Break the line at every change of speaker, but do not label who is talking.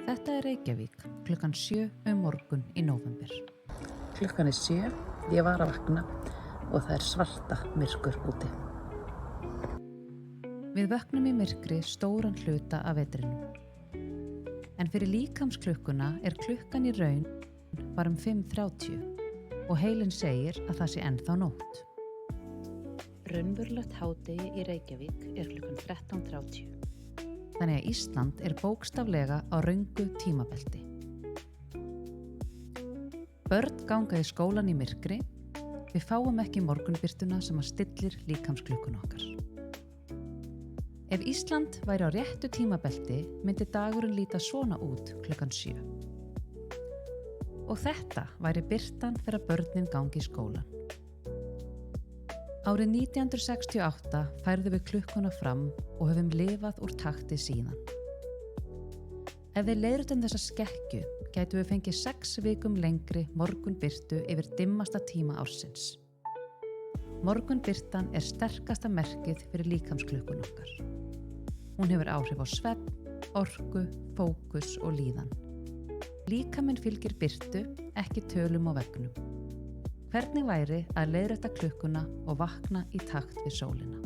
Þetta er Reykjavík, klukkan 7 morgun í nóvember.
Klukkan 7, ég var að vakna og það er svarta myrkur úti.
Við vöknum í myrkri stóran hluta af vetrinum. En fyrir líkamsklukkuna er klukkan í raun bara 5:30 og heilinn segir að það sé ennþá nótt.
Raunverulegt hádegi í Reykjavík er klukkan 13:30.
Þannig að Ísland er bókstaflega á röngu tímabelti. Börn ganga í skólan í myrkri, við fáum ekki morgunbirtuna sem að stillir líkamsklukkun okkar. Ef Ísland væri á réttu tímabelti myndi dagurinn líta svona út klukkan 7. Og þetta væri birtan þegar börnin gangi í skólan. Árið 1968 færðum við klukkuna fram og höfum lifað úr takti síðan. Ef við leiðréttum þessa skekkju gætum við fengið 6 vikum lengri morgunbirtu yfir dimmasta tíma ársins. Morgunbirtan er sterkasta merkið fyrir líkamsklukkun okkar. Hún hefur áhrif á svefn, orku, fókus og líðan. Líkaminn fylgir birtu, ekki tölum á veggnum. Hvernig væri að leiðrétta klukkuna og vakna í takt við sólina?